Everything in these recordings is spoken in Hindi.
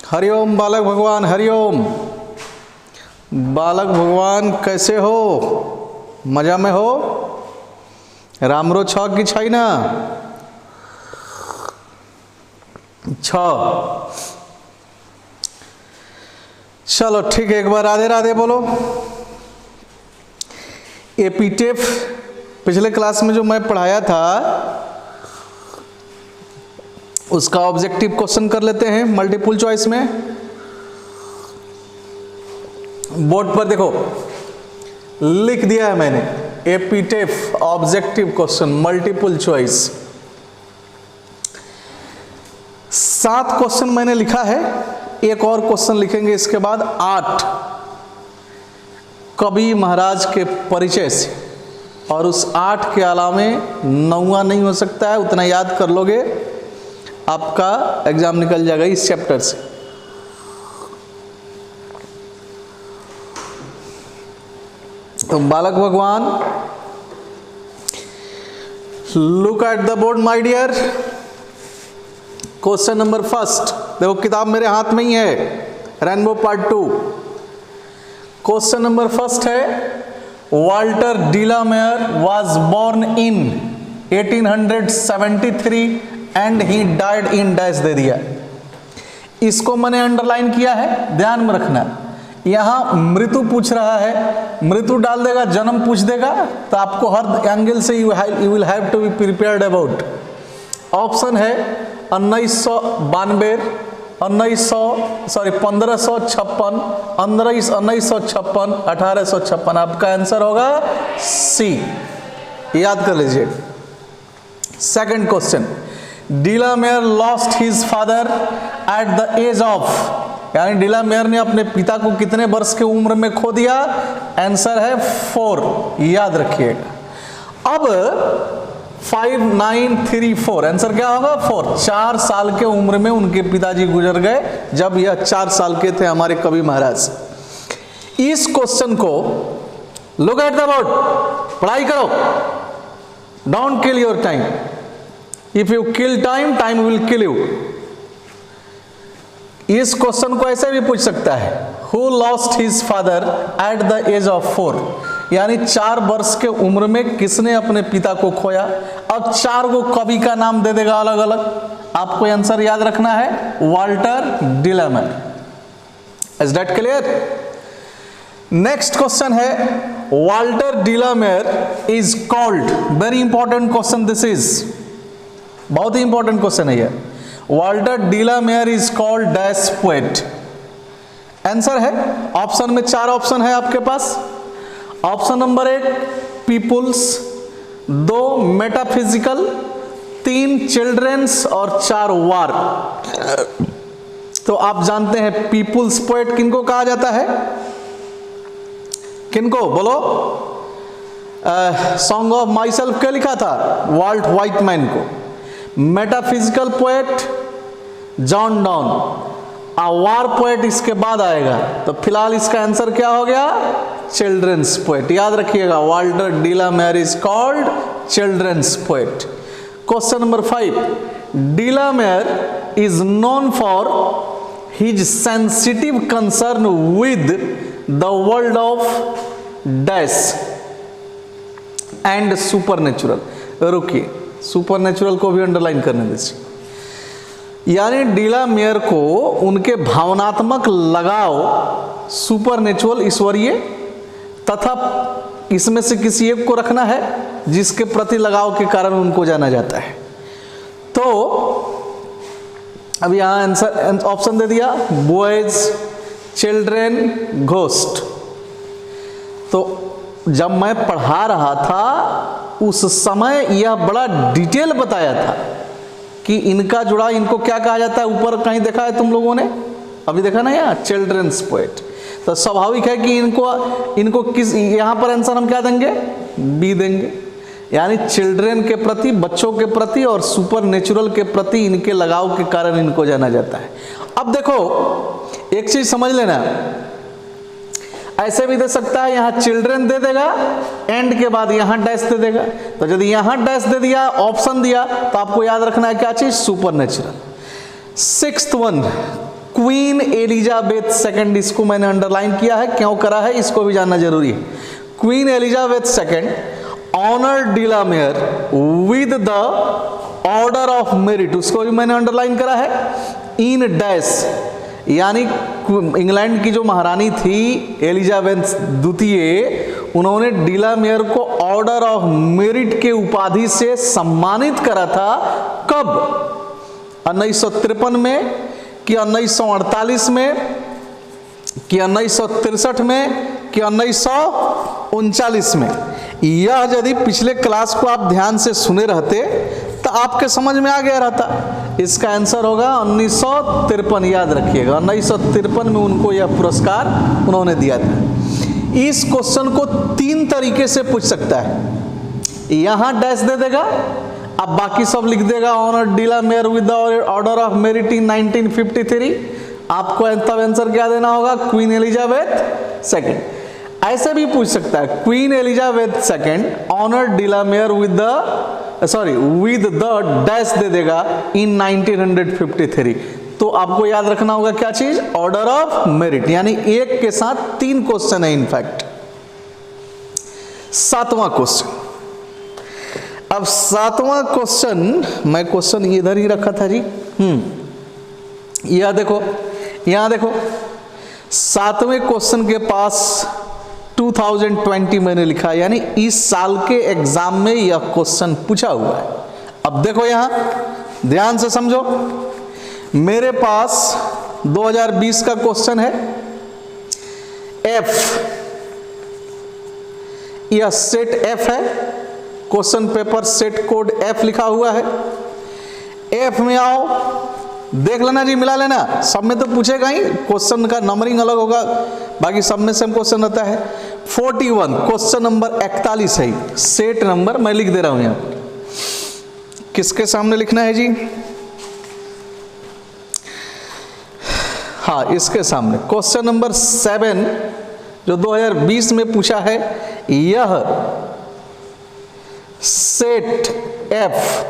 हरिओम बालक भगवान, हरिओम बालक भगवान, कैसे हो? मजा में हो? रामरो छ की छै ना? छ। चलो ठीक है, एक बार राधे राधे बोलो। एपिटेफ पिछले क्लास में जो मैं पढ़ाया था उसका ऑब्जेक्टिव क्वेश्चन कर लेते हैं मल्टीपल चॉइस में। बोर्ड पर देखो लिख दिया है मैंने, epitaph objective question multiple choice. 7 question मैंने लिखा है, एक और क्वेश्चन लिखेंगे इसके बाद 8 कवि महाराज के परिचय से, और उस 8 के अलावे 9वां नहीं हो सकता है। उतना याद कर लोगे आपका एग्जाम निकल जाएगा इस चैप्टर से। तो बालक भगवान, look at the board my dear. Question number first, देखो किताब मेरे हाथ में ही है, rainbow part 2। Question number first है, Walter de la Mare was born in 1873 and he died in dash दे दिया। इसको मैंने अंडरलाइन किया है, ध्यान में रखना। यहां मृत्यु पूछ रहा है, मृत्यु डाल देगा, जन्म पूछ देगा, तो आपको हर एंगल से you will have to be prepared about. Option है 1952, 1556, 1956, 1856। आपका आंसर होगा सी, याद कर लीजिए। Second question, de la Mare lost his father at the age of, यानी डीलामेयर ने अपने पिता को कितने वर्ष के उम्र में खो दिया? आंसर है 4, याद रखिएगा। अब 5934, आंसर क्या होगा? 4। 4 साल के उम्र में उनके पिताजी गुजर गए, जब यह 4 साल के थे हमारे कवि महाराज। इस क्वेश्चन को लुक एट द बोर्ड, पढ़ाई करो, don't kill your time. If you kill time, time will kill you. इस क्वेश्चन को ऐसे भी पूछ सकता है, who lost his father at the age of 4, यानी 4 वर्ष के उम्र में किसने अपने पिता को खोया। अब 4 को कवि का नाम दे देगा अलग अलग, आपको आंसर याद रखना है, Walter de la Mare. Is that clear? Next question है, Walter de la Mare is called, very important question this is, बहुत ही इंपॉर्टेंट क्वेश्चन है यह। Walter de la Mare is called dash poet. Answer है, ऑप्शन में 4 ऑप्शन है आपके पास। Option number 1 people's, 2 metaphysical, 3 children's और 4 वार। तो आप जानते हैं पीपुल्स पोएट किनको कहा जाता है? किनको बोलो? सॉन्ग ऑफ माई सेल्फ क्या लिखा था? वाल्ट व्हाइटमैन को। मेटाफिजिकल पोएट जॉन डॉन, वार पोएट इसके बाद आएगा। तो फिलहाल इसका आंसर क्या हो गया? Children's poet. याद रखिएगा, Walter de la Mare is called children's poet. Question number 5, de la Mare is known for his sensitive concern with the world of dash and supernatural. रुकिए, सुपरनेचुरल को भी अंडरलाइन करने दीजिए। यानी डीलामेयर को उनके भावनात्मक लगाव सुपरनेचुरल, ईश्वरीय, तथा इसमें से किसी एक को रखना है जिसके प्रति लगाव के कारण उनको जाना जाता है। तो अब यहां आंसर ऑप्शन दे दिया, बॉयज, चिल्ड्रेन, घोस्ट। तो जब मैं पढ़ा रहा था उस समय यह बड़ा डिटेल बताया था कि इनका जुड़ा, इनको क्या कहा जाता है। ऊपर कहीं देखा है तुम लोगों ने? अभी देखा ना यहाँ, चिल्ड्रंस पोएट। तो स्वाभाविक है कि इनको किस, यहाँ पर आंसर हम क्या देंगे? बी देंगे। यानी चिल्ड्रन के प्रति, बच्चों के प्रति और सुपर नेचुरल के प्रति इनके लगाव के कारण इनको जाना जाता है। अब देखो एक चीज समझ लेना, ऐसे भी दे सकता है, यहां चिल्ड्रन दे देगा, एंड के बाद यहां डैश दे देगा। तो यदि यहां डैश दे दिया, ऑप्शन दिया, तो आपको याद रखना है क्या चीज, supernatural. Sixth one, queen Elizabeth second, इसको मैंने अंडरलाइन किया है, क्यों करा है इसको भी जानना जरूरी है। Queen Elizabeth second honour de la Mare with the order of merit, उसको भी मैंने अंडरलाइन करा है, इन डैश, यानी इंग्लैंड की जो महारानी थी एलिजाबेथ द्वितीय, उन्होंने डिलामेयर को ऑर्डर ऑफ मेरिट के उपाधि से सम्मानित करा था। कब, 1953 में कि 1948 में कि 1963 में कि 1939 में। यह यदि पिछले क्लास को आप ध्यान से सुने रहते तो आपके समझ में आ गया रहता। इसका आंसर होगा 1953, याद रखिएगा 1953 में उनको यह पुरस्कार उन्होंने दिया था। इस क्वेश्चन को 3 तरीके से पूछ सकता है, यहां डैश दे देगा, अब बाकी सब लिख देगा honour de la Mare with the order of merit in 1953, आपको तब आंसर क्या देना होगा, क्वीन एलिजाबेथ सेकंड। ऐसे भी पूछ सकता है, queen Elizabeth second honour de la Mare with the dash दे देगा इन 1953। तो आपको याद रखना होगा क्या चीज, ऑर्डर ऑफ मेरिट, यानी एक के साथ 3 क्वेश्चन है इनफैक्ट। 7वां क्वेश्चन, अब 7वां क्वेश्चन, मैं क्वेश्चन इधर ही रखा था जी, यह देखो, यहां देखो 7वें क्वेश्चन के पास 2020 मैंने लिखा, यानी इस साल के एग्जाम में यह क्वेश्चन पूछा हुआ है। अब देखो यहां ध्यान से समझो, मेरे पास 2020 का क्वेश्चन है, एफ, यह सेट एफ है, question paper set code F लिखा हुआ है। एफ में आओ, देख लेना जी, मिला लेना, सब में तो पूछेगा ही, क्वेश्चन का नंबरिंग अलग होगा, बाकी सब में सेम क्वेश्चन रहता है। 41 क्वेश्चन नंबर 41 है, सेट नंबर मैं लिख दे रहा हूं यहां, किसके सामने लिखना है जी, हाँ इसके सामने। क्वेश्चन नंबर 7 जो 2020 में पूछा है, यह सेट एफ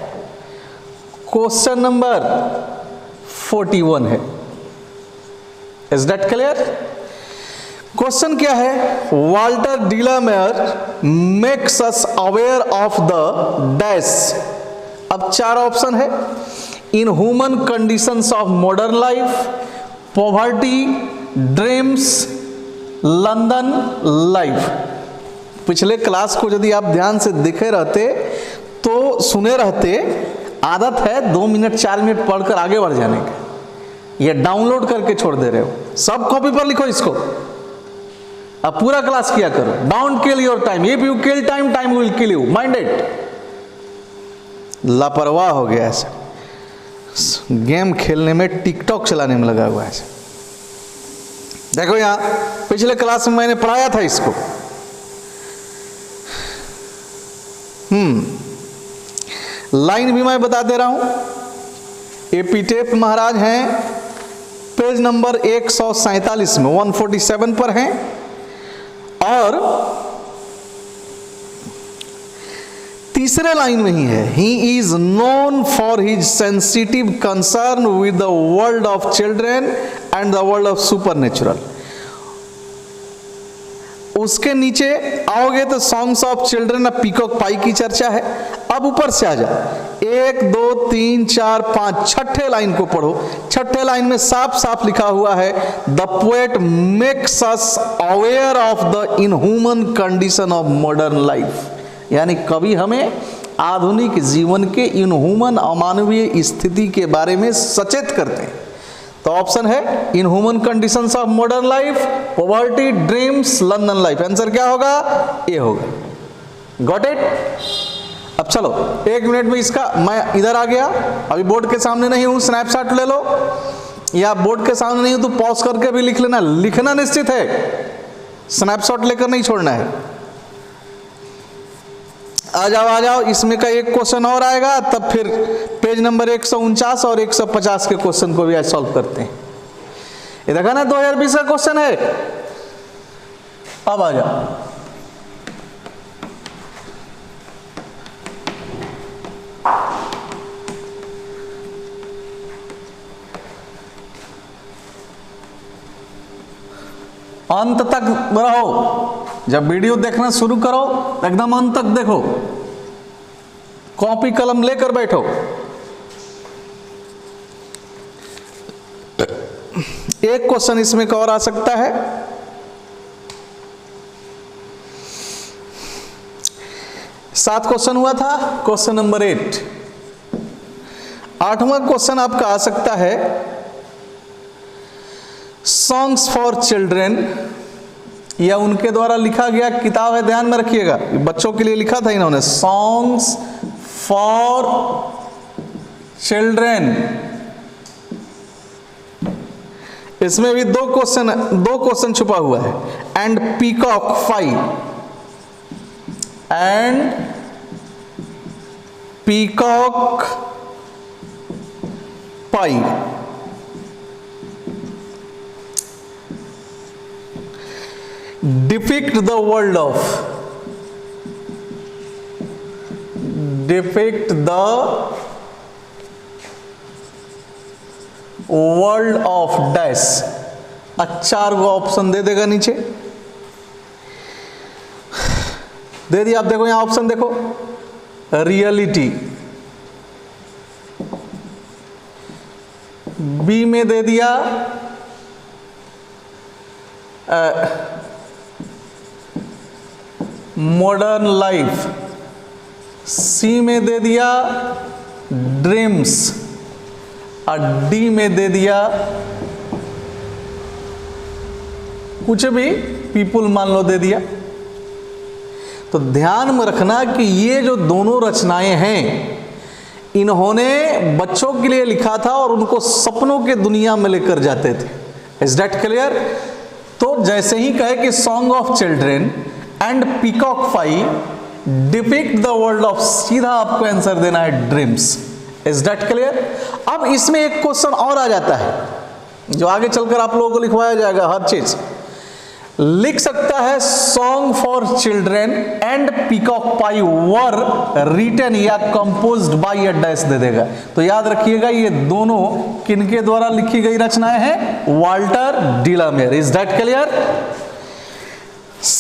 क्वेश्चन नंबर 41 है। Is that clear? क्वेश्चन क्या है, Walter de la Mare makes us aware of the dash. अब 4 ऑप्शन है, in human conditions of modern life, poverty, dreams, London life. पिछले क्लास को यदि आप ध्यान से देखे रहते तो सुने रहते, आदत है 2 मिनट 4 मिनट पढ़कर आगे बढ़ जाने का, ये डाउनलोड करके छोड़ दे रहे हो, सब कॉपी पर लिखो इसको, अब पूरा क्लास किया करो। Don't kill your time, if you kill time, time will kill you, mind it. लापरवाह हो गया ऐसे, गेम खेलने में, टिकटॉक चलाने में लगा हुआ है ऐसे। देखो यहां पिछले क्लास में मैंने पढ़ाया था इसको, लाइन भी मैं बता दे रहा हूं। एपिटेफ महाराज हैं पेज नंबर 147 में, 147 पर हैं, और तीसरे लाइन में ही है, he is known for his sensitive concern with the world of children and the world of supernatural. उसके नीचे आओगे तो songs of children of peacock pie की चर्चा है। अब ऊपर से आ जा, 1 2 3 4 5 छठे लाइन को पढ़ो। छठे लाइन में साफ साफ लिखा हुआ है, the poet makes us aware of the inhuman condition of modern life, यानी कवि हमें आधुनिक जीवन के इनह्यूमन अमानवीय स्थिति के बारे में सचेत करते हैं। तो ऑप्शन है inhuman conditions of modern life, poverty, dreams, London life. Answer क्या होगा? ए होगा। Got it? अब चलो 1 मिनट में इसका, मैं इधर आ गया, अभी बोर्ड के सामने नहीं हूं, स्नैपशॉट ले लो, या बोर्ड के सामने नहीं हूं तो पॉज करके भी लिख लेना, लिखना निश्चित है, स्नैपशॉट लेकर नहीं छोड़ना है। आ जाओ, इसमें का एक क्वेश्चन और आएगा, तब फिर पेज नंबर 149 और 150 के क्वेश्चन को भी आज सॉल्व करते हैं। ये देखा ना 2020 का क्वेश्चन है, अब आ जाओ। अंत तक रहो, जब वीडियो देखना शुरू करो एकदम अंत तक देखो, कॉपी कलम लेकर बैठो। एक क्वेश्चन इसमें एक और आ सकता है। सात क्वेश्चन हुआ था, क्वेश्चन नंबर 8। 8वां क्वेश्चन आपका आ सकता है सॉन्ग्स फॉर चिल्ड्रेन, या उनके द्वारा लिखा गया किताब है, ध्यान में रखिएगा, बच्चों के लिए लिखा था इन्होंने, सॉन्ग्स फॉर चिल्ड्रेन। इसमें भी दो क्वेश्चन छुपा हुआ है। And peacock pie, and peacock pie. Depict the world of, depict the world of dash. 4 गो ऑप्शन दे देगा नीचे, दे दिया। आप देखो यहां ऑप्शन देखो, रियलिटी, बी में दे दिया मॉडर्न लाइफ, सी में दे दिया ड्रीम्स, और डी में दे दिया कुछ भी, पीपुल मान लो दे दिया। तो ध्यान में रखना कि ये जो दोनों रचनाएं हैं, इन्होंने बच्चों के लिए लिखा था और उनको सपनों के दुनिया में लेकर जाते थे। Is that clear? तो जैसे ही कहे कि song of children and peacock pi depict the world of, सीधा आपको आंसर देना है ड्रीम्स। Is that clear? अब इसमें एक क्वेश्चन और आ जाता है जो आगे चलकर आप लोगों को लिखवाया जाएगा। हर चीज लिख सकता है song for children and peacock pie were written या कंपोज्ड बाय अ डैश दे देगा। तो याद रखिएगा ये दोनों किनके द्वारा लिखी गई रचनाएं हैं? Walter de la Mare. Is that clear?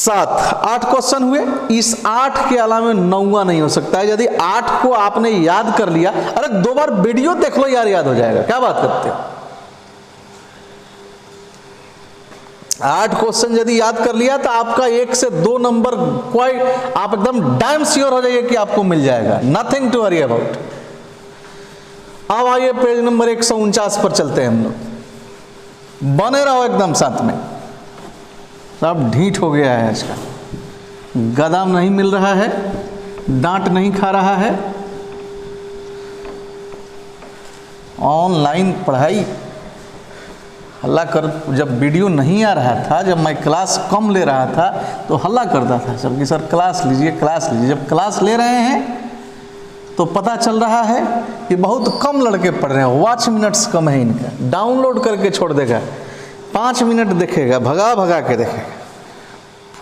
8 question हुए। इस 8 के अलावा 9वां नहीं हो सकता है। यदि 8 को आपने याद कर लिया, अरे 2 बार वीडियो देख लो यार, याद हो जाएगा। क्या बात करते हो? 8 क्वेश्चन यदि याद कर लिया तो आपका 1 से 2 नंबर कोई, आप एकदम डैम श्योर हो जाइए कि आपको मिल जाएगा। Nothing to worry about. अब आइए पेज नंबर 149 पर चलते हैं हम लोग। बने रहो एकदम साथ में। सब ढीठ हो गया है आज का, गदाम नहीं मिल रहा है, डांट नहीं खा रहा है। ऑनलाइन पढ़ाई हल्ला कर, जब वीडियो नहीं आ रहा था, जब मैं क्लास कम ले रहा था तो हल्ला करता था सब कि सर क्लास लीजिए, क्लास लीजिए। जब क्लास ले रहे हैं तो पता चल रहा है कि बहुत कम लड़के पढ़ रहे हैं। वॉच मिनट्स कम है इनका, डाउनलोड करके छोड़ देगा, 5 मिनट देखेगा, भगा भगा के देखेगा,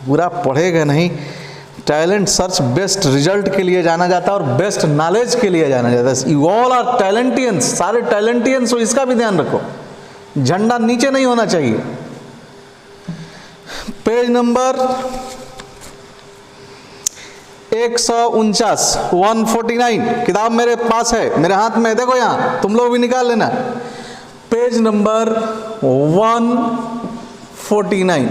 पूरा पढ़ेगा नहीं। टैलेंट सर्च बेस्ट रिजल्ट के लिए जाना जाता है और बेस्ट नॉलेज के लिए जाना जाता है। यू ऑल आर टैलेंटियंस, सारे टैलेंटियंस हो, इसका भी ध्यान रखो। झंडा नीचे नहीं होना चाहिए। पेज नंबर 149, 149 किताब मेरे पास है, मेरे हाथ में, देखो यहां, तुम लोग भी निकाल लेना। पेज नंबर 149,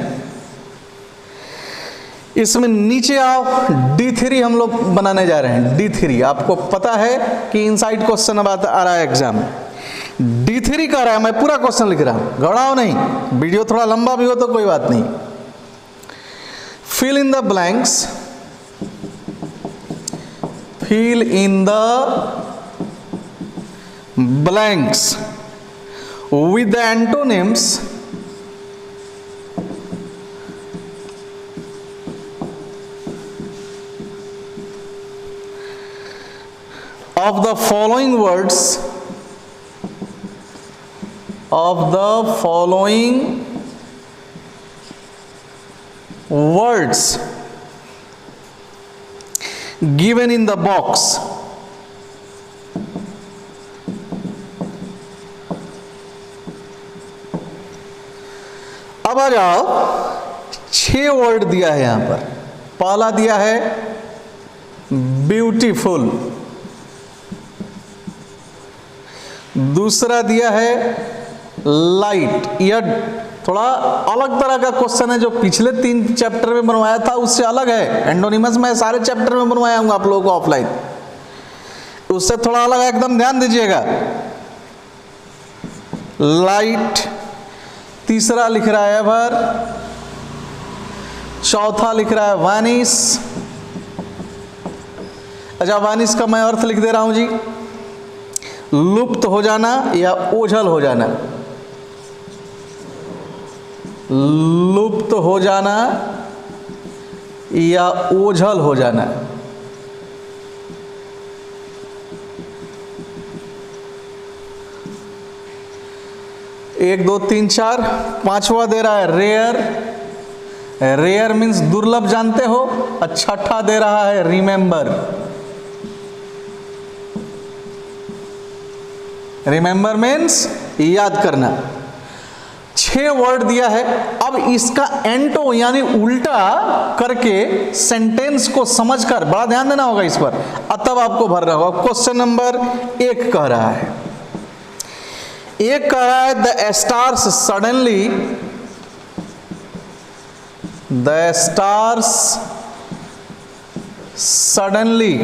इसमें नीचे आओ। D3 हम लोग बनाने जा रहे हैं। D3 आपको पता है कि इनसाइड क्वेश्चन अब आ रहा है एग्जाम में। D3 का रहा है, मैं पूरा क्वेश्चन लिख रहा हूं, घबराओ नहीं। वीडियो थोड़ा लंबा भी हो तो कोई बात नहीं। Fill in the blanks, fill in the blanks with the antonyms of the following words, of the following words given in the box. अब आ जाओ, 6 वर्ड दिया है यहां पर। पहला दिया है ब्यूटीफुल, दूसरा दिया है लाइट। यह थोड़ा अलग तरह का क्वेश्चन है, जो पिछले 3 चैप्टर में बनवाया था उससे अलग है। एंडोनिमस में सारे चैप्टर में बनवाया हूँ आप लोगों को ऑफलाइन, उससे थोड़ा अलग है, एकदम ध्यान दीजिएगा। लाइट, तीसरा लिख रहा है एवर, चौथा लिख रहा है वानिस। अच्छा, वानिस का मैं अर्थ लिख दे रहा हूं जी, लुप्त हो जाना या ओझल हो जाना। लुप्त हो जाना या ओझल हो जाना। एक, दो, तीन, चार, पांचवा दे रहा है रेयर। रेयर मीन्स दुर्लभ, जानते हो। और छठा दे रहा है रिमेंबर। रिमेंबर मीन्स याद करना। 6 वर्ड दिया है। अब इसका एंटो यानी उल्टा करके सेंटेंस को समझकर, बड़ा ध्यान देना होगा इस पर, तब आपको भर रहा होगा। क्वेश्चन नंबर 1 कह रहा है, एक कह रहा है the stars suddenly, the stars suddenly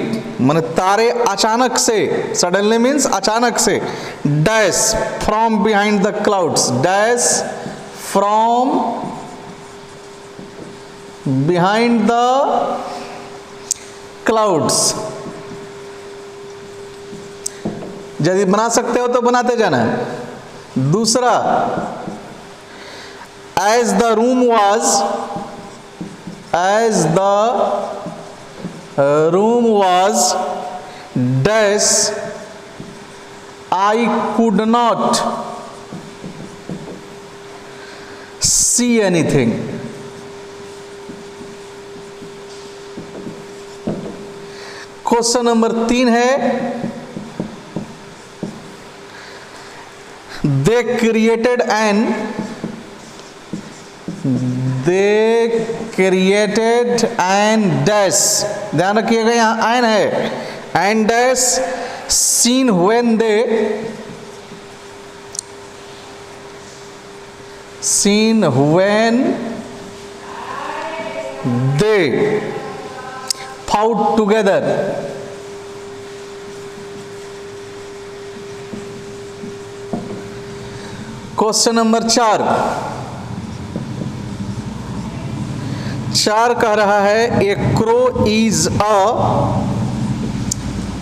माने तारे अचानक से, सडनली मीन्स अचानक से, dash from behind the clouds, dash from behind the clouds. यदि बना सकते हो तो बनाते जाना। दूसरा, as the room was, as the room was dash I could not see anything. Question number 3 है, they created an dash, ध्यान रखिएगा यहां एन है, and dash seen when they fought together. Question number 4 कह रहा है a crow is a,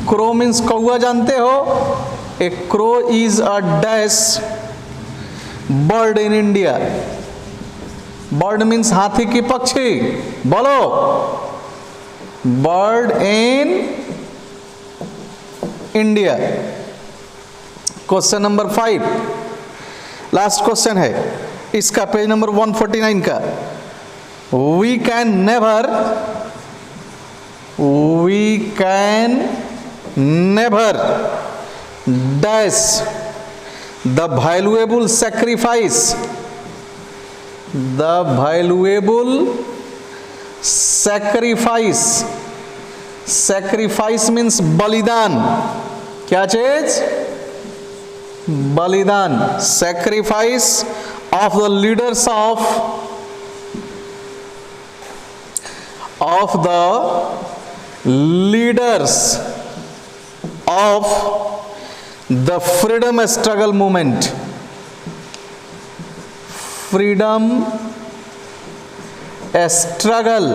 crow means कौआ, जानते हो। A crow is a dash bird in India. Bird means हाथी की पक्षी, बोलो, bird in India. Question number 5 last question है इसका, पेज नंबर 149 का। We can never dash the valuable sacrifice, the valuable sacrifice means बलिदान। क्या चीज? बलिदान। sacrifice of the leaders of the freedom struggle movement, freedom struggle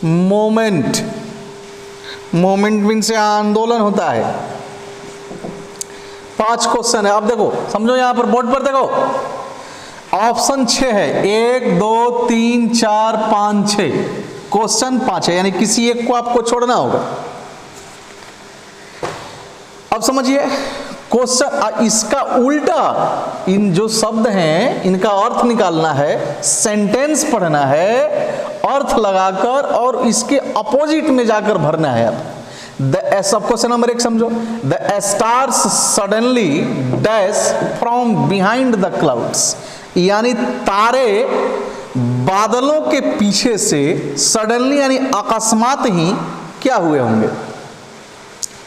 movement, movement means यहाँ आंदोलन होता है। 5 क्वेश्चन है। अब देखो, समझो, यहां पर बोर्ड पर देखो, ऑप्शन 6 है, 1 2 3 4 5 6, क्वेश्चन 5 है, यानी किसी एक को आपको छोड़ना होगा। अब समझिए, क्वेश्चन इसका उल्टा, इन जो शब्द हैं इनका अर्थ निकालना है, सेंटेंस पढ़ना है, अर्थ लगाकर और इसके अपोजिट में जाकर भरना है। अब सब क्वेश्चन नंबर 1 समझो। The stars suddenly dash from behind the clouds, यानी तारे बादलों के पीछे से सडनली यानी अकस्मात ही क्या हुए होंगे।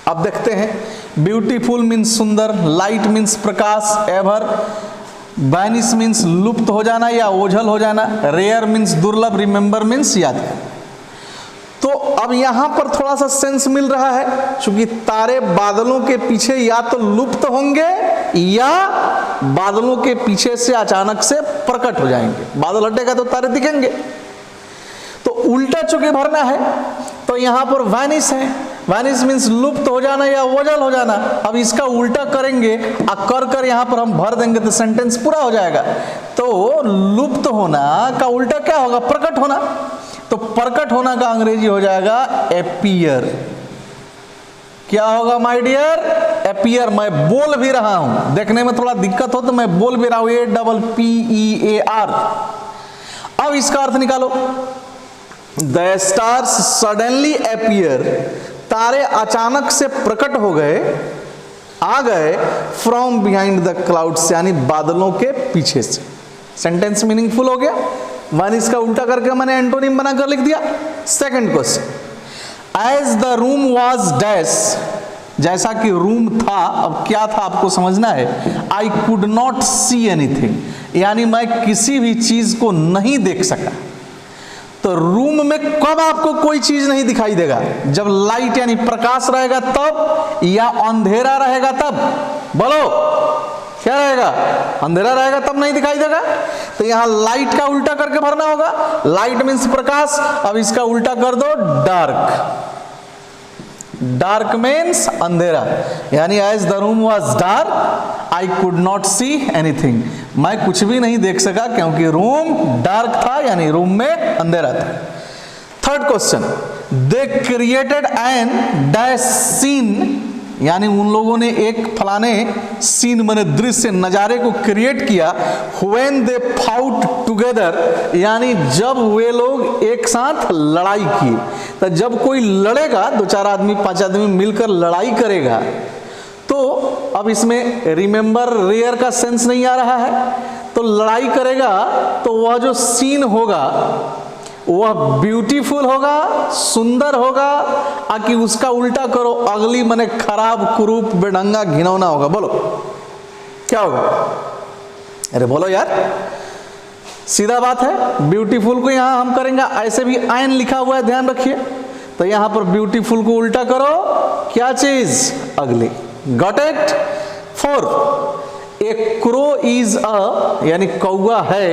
अब देखते हैं, ब्यूटीफुल मीन्स सुंदर, लाइट मीन्स प्रकाश, एवर, वैनिश मीन्स लुप्त हो जाना या ओझल हो जाना, रेयर मीन्स दुर्लभ, रिमेंबर मीन्स याद कर। तो अब यहां पर थोड़ा सा सेंस मिल रहा है, क्योंकि तारे बादलों के पीछे या तो लुप्त होंगे या बादलों के पीछे से अचानक से प्रकट हो जाएंगे। बादल हटेगा तो तारे दिखेंगे। तो उल्टा चूंकि भरना है तो यहां पर वैनिश है, वैनिश मीन्स लुप्त हो जाना या ओझल हो जाना। अब इसका उल्टा करेंगे और कर यहां पर हम भर देंगे तो सेंटेंस पूरा हो जाएगा। तो लुप्त होना का उल्टा क्या होगा? प्रकट होना। तो प्रकट होना का अंग्रेजी हो जाएगा अपीयर। क्या होगा माय डियर? अपीयर। मैं बोल भी रहा हूं, देखने में थोड़ा दिक्कत हो तो मैं बोल भी रहा हूं, APPEAR। अब इसका अर्थ निकालो। द स्टार्स सडनली अपीयर, तारे अचानक से प्रकट हो गए, आ गए, फ्रॉम बिहाइंड द क्लाउड्स, यानी बादलों के पीछे से। सेंटेंस मीनिंगफुल हो गया। वन इसका उल्टा करके मैंने एंटोनिम बनाकर लिख दिया। Second question, as the room was dash, जैसा कि रूम था, अब क्या था आपको समझना है। आई कुड नॉट सी एनीथिंग, यानी मैं किसी भी चीज को नहीं देख सका। तो रूम में कब आपको कोई चीज नहीं दिखाई देगा? जब लाइट यानी प्रकाश रहेगा तब, या अंधेरा रहेगा तब? बोलो क्या रहेगा? अंधेरा रहेगा तब नहीं दिखाई देगा। तो यहां लाइट का उल्टा करके भरना होगा। लाइट मीन्स प्रकाश, अब इसका उल्टा कर दो डार्क। डार्क मीन्स अंधेरा, यानी as the room was dark I could not see anything, मैं कुछ भी नहीं देख सका क्योंकि रूम डार्क था, यानी रूम में अंधेरा था। Third question, they created an dash scene, यानी उन लोगों ने एक फलाने सीन माने दृश्य, नजारे को क्रिएट किया। When they fought together, यानी जब वे लोग एक साथ लड़ाई किए। तो जब कोई लड़ेगा, 2-4 आदमी 5 आदमी मिलकर लड़ाई करेगा, तो अब इसमें रिमेंबर रेयर का सेंस नहीं आ रहा है। तो लड़ाई करेगा तो वह जो सीन होगा वह ब्यूटीफुल होगा, सुंदर होगा, आकि उसका उल्टा करो अगली मने खराब, कुरूप, बेढंगा, घिनौना होगा। बोलो क्या होगा? अरे बोलो यार, सीधा बात है। ब्यूटीफुल को यहां हम करेंगे, ऐसे भी आयन लिखा हुआ है, ध्यान रखिए। तो यहां पर ब्यूटीफुल को उल्टा करो, क्या चीज? अगली। Got it? 4, A crow is अ, यानी कौवा है,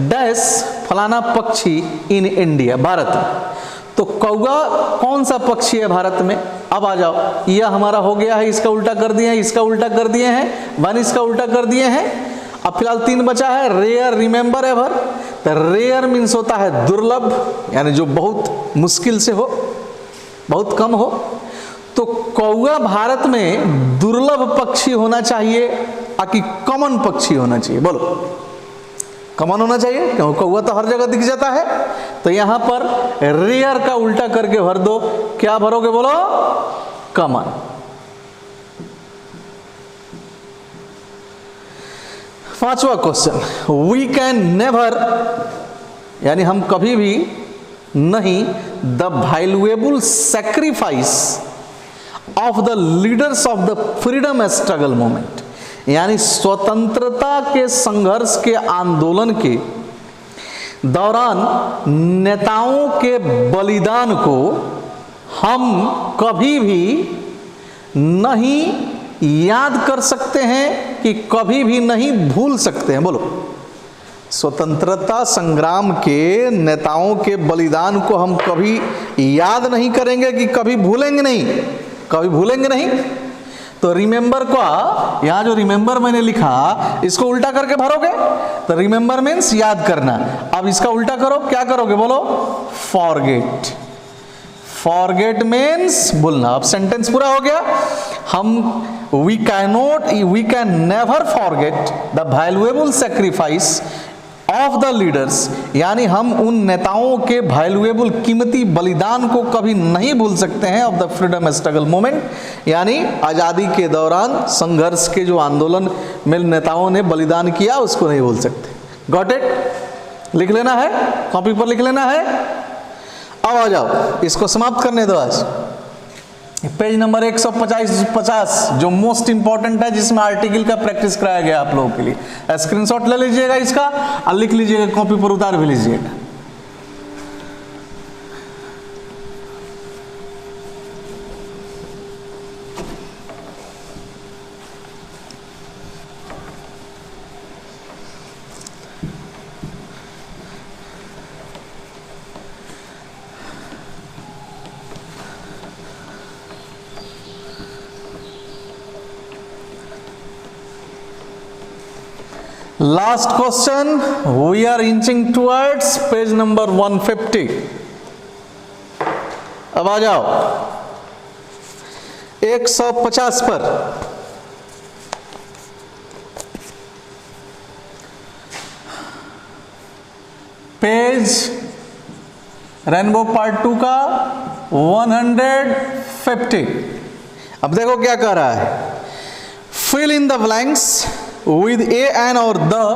डैश फलाना पक्षी इन इंडिया, भारत में। तो कौवा कौन सा पक्षी है भारत में? अब आ जाओ, यह हमारा हो गया है, इसका उल्टा कर दिए हैं, इसका उल्टा कर दिए हैं, वन इसका उल्टा कर दिए हैं। अब फिलहाल 3 बचा है, रेयर, रिमेंबर, एवर। तो रेयर मीन्स होता है दुर्लभ, यानी जो बहुत मुश्किल से हो, बहुत कम हो। तो कौवा भारत में दुर्लभ पक्षी होना चाहिए, आकि कॉमन पक्षी होना चाहिए? बोलो कॉमन होना चाहिए, क्योंकि कौवा तो हर जगह दिख जाता है। तो यहां पर रेयर का उल्टा करके भर दो। क्या भरोगे? बोलो कॉमन। पांचवा क्वेश्चन, वी कैन नेवर, यानी हम कभी भी नहीं, the valuable sacrifice of the leaders of the freedom struggle movement, यानी स्वतंत्रता के संघर्ष के आंदोलन के दौरान नेताओं के बलिदान को हम कभी भी नहीं याद कर सकते हैं, कि कभी भी नहीं भूल सकते हैं। बोलो, स्वतंत्रता संग्राम के नेताओं के बलिदान को हम कभी याद नहीं करेंगे, कि कभी भूलेंगे नहीं, कभी भूलेंगे नहीं। तो रिमेंबर का, यहां जो रिमेंबर मैंने लिखा, इसको उल्टा करके भरोगे तो रिमेंबर मीन्स याद करना। अब इसका उल्टा करो, क्या करोगे? बोलो फॉरगेट। फॉरगेट मीन्स भूलना। अब सेंटेंस पूरा हो गया। हम we can never forget the valuable sacrifice of the leaders, यानी हम उन नेताओं के वैल्यूएबल कीमती बलिदान को कभी नहीं भूल सकते हैं, of the freedom struggle movement, यानी आज़ादी के दौरान संघर्ष के जो आंदोलन में नेताओं ने बलिदान किया उसको नहीं भूल सकते। Got it? लिख लेना है, कॉपी पर लिख लेना है। अब आ जाओ, इसको समाप्त करने दो। आज पेज नंबर 150 जो मोस्ट इंपॉर्टेंट है, जिसमें आर्टिकल का प्रैक्टिस कराया गया आप लोगों के लिए। स्क्रीनशॉट ले लीजिएगा इसका और लिख लीजिएगा, कॉपी पर उतार भी लीजिएगा। Last question, we are inching towards page number 150। अब आ जाओ 150 पर। पेज रेनबो पार्ट 2 का 150। अब देखो क्या कह रहा है, fill in the blanks with a, an or the,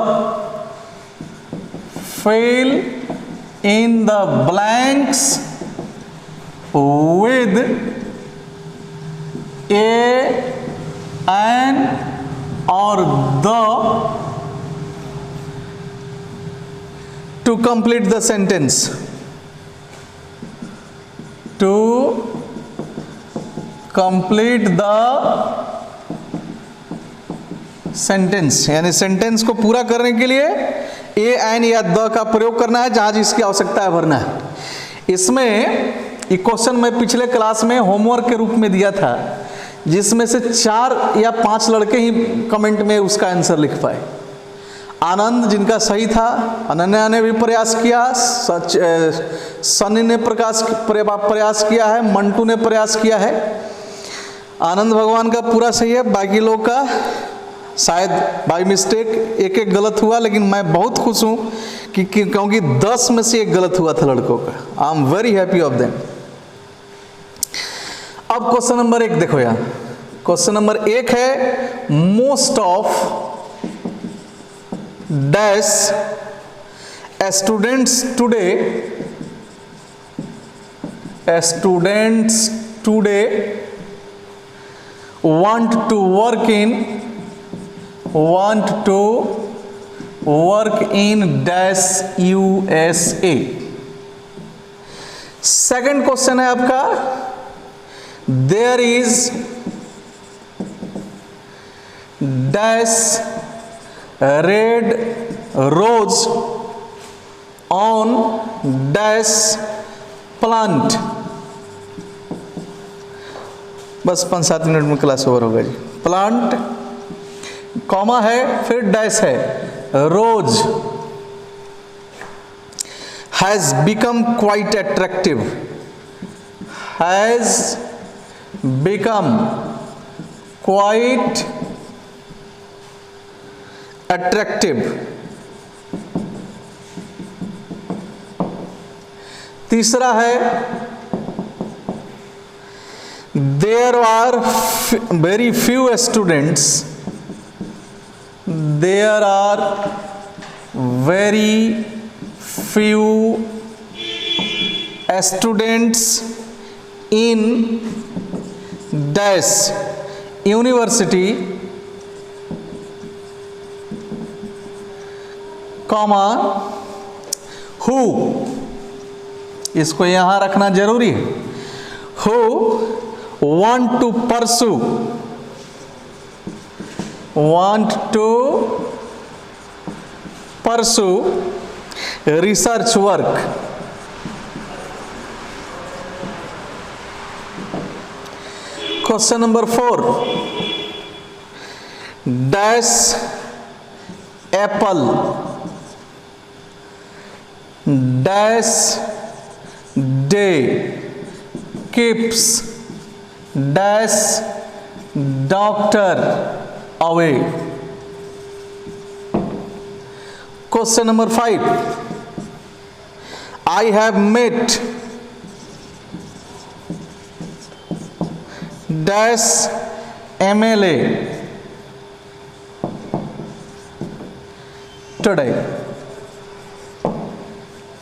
fill in the blanks with a, an or the to complete the sentence, to complete the sentence, यानी सेंटेंस को पूरा करने के लिए ए, एन या द का प्रयोग करना है, जहां जिसकी आवश्यकता है भरना है। इसमें एक क्वेश्चन मैं पिछले क्लास में होमवर्क के रूप में दिया था, जिसमें से 4 या 5 लड़के ही कमेंट में उसका आंसर लिख पाए। आनंद जिनका सही था, अनन्या ने भी प्रयास किया, सनी ने प्रयास किया है, मंटू ने प्रयास किया है। आनंद भगवान का पूरा सही है, बाकी लोग का शायद बाय मिस्टेक एक एक गलत हुआ, लेकिन मैं बहुत खुश हूं कि क्योंकि 10 में से 1 गलत हुआ था लड़कों का। I am very happy of them. अब क्वेश्चन नंबर 1 देखो यार, क्वेश्चन नंबर 1 है most of dash students today want to work in dash USA। Second question है आपका, there is dash red rose on dash plant. बस 5-7 मिनट में क्लास ओवर होगा जी। प्लांट कॉमा है, फिर डैश है, rose has become quite attractive, has become quite attractive. तीसरा है there are very few students, there are very few students in dash university, comma who, इसको यहां रखना जरूरी है, who want to pursue research work। Question number 4, dash apple dash day keeps dash doctor away. Question number 5, I have met dash MLA today.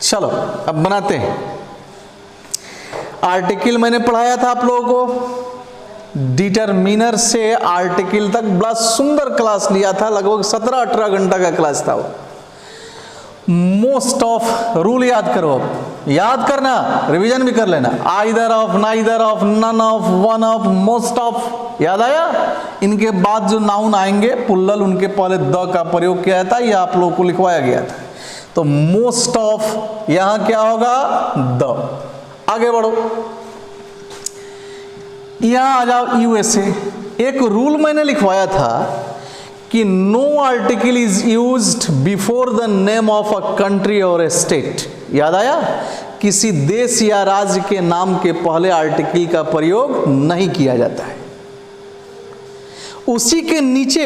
चलो अब बनाते हैं। आर्टिकल मैंने पढ़ाया था आप लोगों को, डिटरमिनर से आर्टिकल तक बड़ा सुंदर क्लास लिया था, लगभग 17-18 घंटा का क्लास था वो। मोस्ट ऑफ रूल याद करो, याद करना, रिवीजन भी कर लेना। Either of, neither of, none of, one of, most of, याद आया। इनके बाद जो नाउन आएंगे पुल्लल, उनके पहले द का प्रयोग किया जाता है, यह आप लोगों को लिखवाया गया था। तो मोस्ट ऑफ यहां क्या होगा, द। आगे बढ़ो, यहां आ जाओ USA। एक रूल मैंने लिखवाया था कि no article is used before the name of a country और ए स्टेट। याद आया, किसी देश या राज्य के नाम के पहले आर्टिकल का प्रयोग नहीं किया जाता है। उसी के नीचे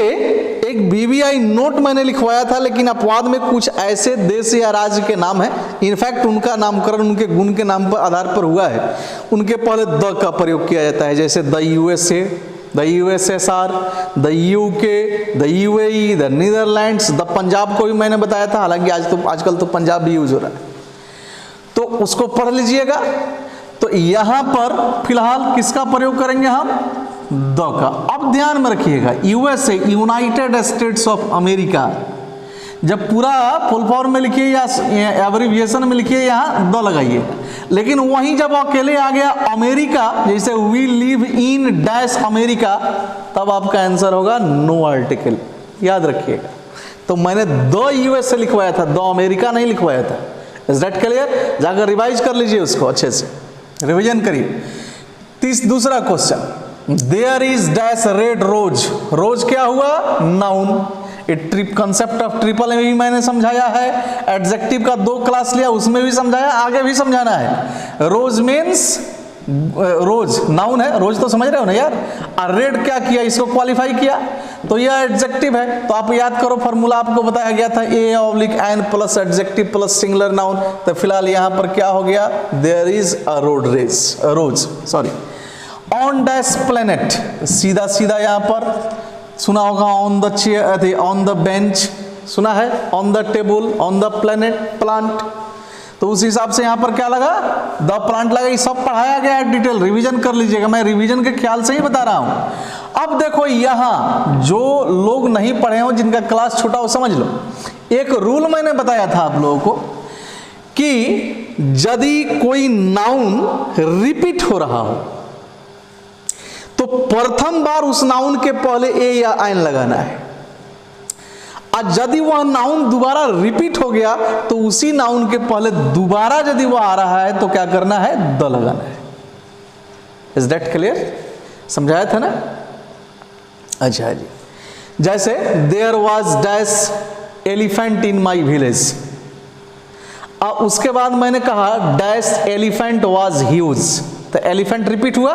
एक BBI नोट मैंने लिखवाया था, लेकिन अपवाद में कुछ ऐसे देश या राज्य के नाम हैं, इनफैक्ट उनका नामकरण उनके गुण के नाम पर आधार पर हुआ है, उनके पहले द का प्रयोग किया जाता है, जैसे the USA, the USSR, the UK, the UAE, the Netherlands, the Punjab को भी मैंने बताया था, हालांकि आजकल तो पंजाब भी यूज हो रहा है, तो उसको पढ़ लीजिएगा। तो यहां पर फिलहाल किसका प्रयोग करेंगे हम, द का। अब ध्यान में रखिएगा, USA United states of America, जब पूरा फुल फॉर्म में लिखिए या एब्रिविएशन में लिखिए, यहां द लगाइए। लेकिन वहीं जब अकेले आ गया अमेरिका, जैसे we live in dash America, तब आपका आंसर होगा नो आर्टिकल, याद रखिएगा। तो मैंने द USA लिखवाया था, द अमेरिका नहीं लिखवाया था। Is that clear? जाकर रिवाइज कर लीजिए उसको, अच्छे से रिवीजन करिए। दूसरा question, there is dash red rose. Rose क्या हुआ, नाउन। कंसेप्ट ऑफ ट्रिपल में भी मैंने समझाया है, एडजेक्टिव का 2 क्लास लिया, उसमें भी समझाया, आगे भी समझाना है। रोज मीन्स, रोज नाउन है, रोज तो समझ रहे हो ना यार। और रेड क्या किया, इसको क्वालिफाई किया, तो यह एडजेक्टिव है। तो आप याद करो, फॉर्मूला आपको बताया गया था, A/N plus adjective plus singular noun. तो फिलहाल यहां पर क्या हो गया, there is a rose, sorry, on dash planet. सीधा सीधा यहां पर सुना होगा, on the chair, on the bench सुना है, on the table, on the planet, plant. तो उस हिसाब से यहां पर क्या लगा, द प्लांट लगा। ये सब पढ़ाया गया है, डिटेल रिवीजन कर लीजिएगा, मैं रिवीजन के ख्याल से ही बता रहा हूं। अब देखो, यहां जो लोग नहीं पढ़े हो, जिनका क्लास छोटा हो, समझ लो। एक रूल मैंने बताया था आप लोगों को कि यदि कोई नाउन रिपीट हो रहा हो तो प्रथम बार उस नाउन के पहले ए या आइन लगाना है, और यदि वह नाउन दोबारा रिपीट हो गया तो उसी नाउन के पहले दोबारा यदि वह आ रहा है तो क्या करना है, द लगाना है। Is that clear? समझाया था ना? अच्छा जी, जैसे there was dash elephant in my village, उसके बाद मैंने कहा डैश एलिफेंट वॉज ह्यूज, तो एलिफेंट रिपीट हुआ,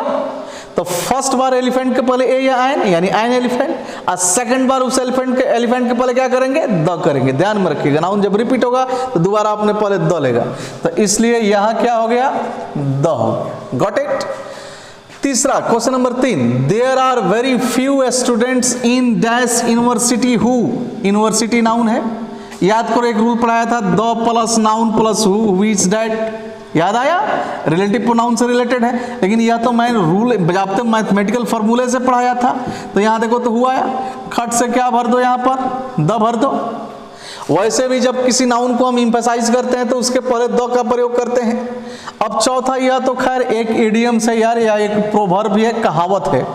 तो फर्स्ट बार एलिफेंट के पहले ए या आयन, यानी आयन एलिफेंट, और सेकंड बार उस एलिफेंट के पहले क्या करेंगे, द करेंगे। ध्यान में रखिएगा, नाउन जब रिपीट होगा तो दोबारा आपने पहले द लेगा, तो इसलिए यहां क्या हो गया, द हो गया। Got it? तीसरा question number 3, there are very few students in dash university who. University noun है, याद करो एक रूल पढ़ाया था, the plus noun plus who, which that, याद आया? रिलेटिव प्रोनाउन से रिलेटेड है, लेकिन यह तो मैं रूल बजाते मैथमेटिकल फार्मूले से पढ़ाया था। तो यहां देखो तो हुआ है, खट से क्या भर दो, यहां पर द भर दो। वैसे भी जब किसी नाउन को हम इंफेसाइज करते हैं तो उसके पहले द का प्रयोग करते हैं। अब चौथा, यह तो खैर एक इडियम से यार, या एक प्रोवर्ब भी है, कहावत है,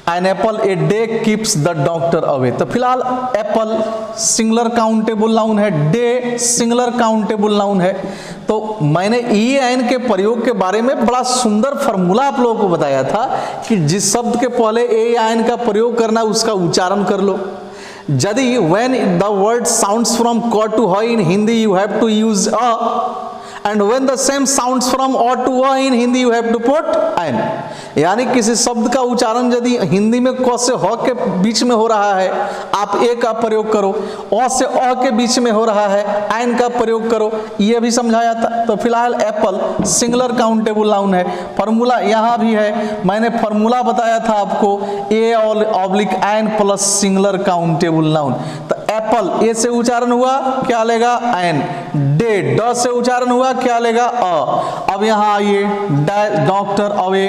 an apple a day keeps the doctor away. तो फिलहाल एप्पल सिंगुलर काउंटेबल नाउन है, डे सिंगुलर काउंटेबल नाउन है। तो मैंने ई एन के प्रयोग के बारे में बड़ा सुंदर फॉर्मूला आप लोगों को बताया था कि जिस शब्द के पहले ए या एन का प्रयोग करना उसका उच्चारण कर लो। यदि when the word sounds from क टू ह in Hindi you have to use a, and when the same sounds from अ टू अ in Hindi you have to put an. यानी किसी शब्द का उच्चारण यदि हिंदी में क से ह के बीच में हो रहा है, आप ए का प्रयोग करो, अ से अ के बीच में हो रहा है, एन का प्रयोग करो, ये भी समझाया था। तो फिलहाल एप्पल सिंगुलर काउंटेबल नाउन है। फॉर्मूला यहाँ भी है, मैंने फॉर्मूला बताया था आपको, a oblique an plus singular countable noun. तो एप्पल ए से उच्चारण हुआ क्या लेगा एन, डे ड से उच्चारण हुआ क्या लेगा अ। अब यहाँ आइए डॉक्टर अवे।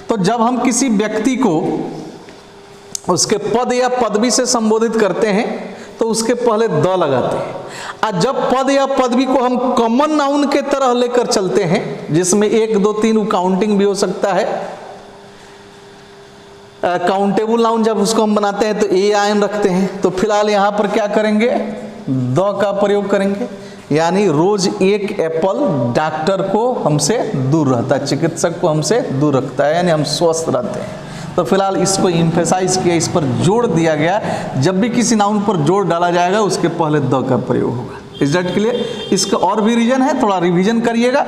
तो जब हम किसी व्यक्ति को उसके पद या पदवी से संबोधित करते हैं तो उसके पहले द लगाते हैं। और जब पद या पदवी को हम कॉमन नाउन के तरह लेकर चलते हैं, जिसमें 1 2 3 काउंटिंग भी हो सकता है, काउंटेबल नाउन जब उसको हम बनाते हैं तो ए आयन रखते हैं। तो फिलहाल यहाँ पर क्या करेंगे, द का प्रयोग करेंगे। यानी रोज एक एप्पल डॉक्टर को हमसे दूर रहता है, चिकित्सक को हमसे दूर रखता है, यानी हम स्वस्थ रहते हैं। तो फिलहाल इसको इम्फेसाइज किया, इस पर जोर दिया गया। जब भी किसी नाउन पर जोर डाला जाएगा उसके पहले द का प्रयोग होगा। Is that clear? इसका और भी रीजन है, थोड़ा रिवीजन करिएगा।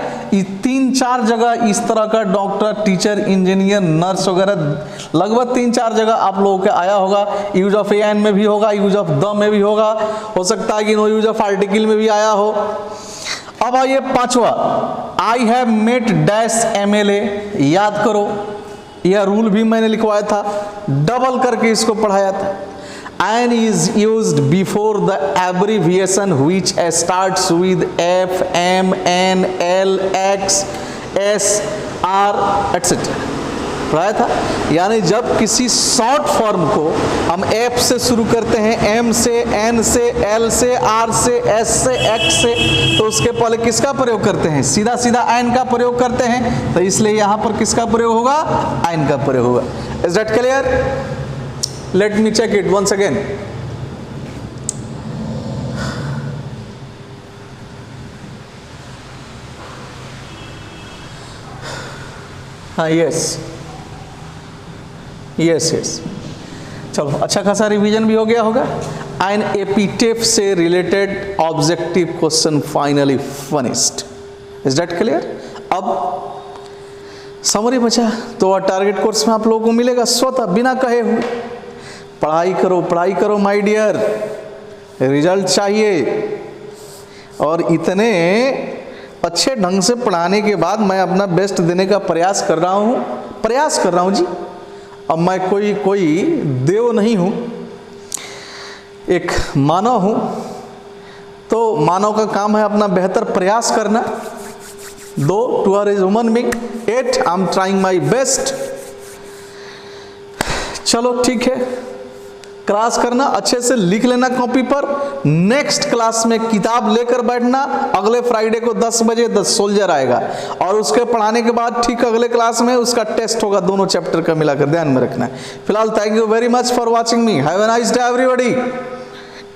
3-4 जगह इस तरह का डॉक्टर, टीचर, इंजीनियर, नर्स वगैरह लगभग 3-4 जगह आप लोगों के आया होगा। यूज ऑफ एन में भी होगा, यूज ऑफ द में भी होगा, हो सकता है कि नो यूज ऑफ आर्टिकल में भी आया हो। अब आइए 5वां, I have met dash MLA। याद करो, यह रूल भी मैंने लिखवाया था, डबल करके इसको पढ़ाया था। N is used before the abbreviation which starts with F, M, N, L, X, S, R, etc. पढ़ाया था। यानी जब किसी शॉर्ट फॉर्म को हम F से शुरू करते हैं, M से, N से, L से, R से, S से, X से, तो उसके पहले किसका प्रयोग करते हैं, सीधा सीधा N का प्रयोग करते हैं। तो इसलिए यहाँ पर किसका प्रयोग होगा, N का प्रयोग होगा। Is that clear? Let me check it once again. हाँ, yes, चलो अच्छा खासा रिवीजन भी हो गया होगा। एन एपिटेफ से related objective question finally finished. Is that clear? अब समरी बचा तो टारगेट कोर्स में आप लोगों को मिलेगा स्वतः बिना कहे हुए। पढ़ाई करो माय डियर, रिजल्ट चाहिए। और इतने अच्छे ढंग से पढ़ाने के बाद मैं अपना बेस्ट देने का प्रयास कर रहा हूँ जी। अब मैं कोई देव नहीं हूँ, एक मानव हूँ। तो मानव का काम है अपना बेहतर प्रयास करना। 2 to are human being, 8 I am trying my best. चलो ठीक है, क्लास करना, अच्छे से लिख लेना कॉपी पर। नेक्स्ट क्लास में किताब लेकर बैठना। अगले फ्राइडे को 10 बजे द सोल्जर आएगा और उसके पढ़ाने के बाद ठीक अगले क्लास में उसका टेस्ट होगा, दोनों चैप्टर का मिलाकर, ध्यान में रखना है। फिलहाल thank you very much for watching me. Have a nice day everybody.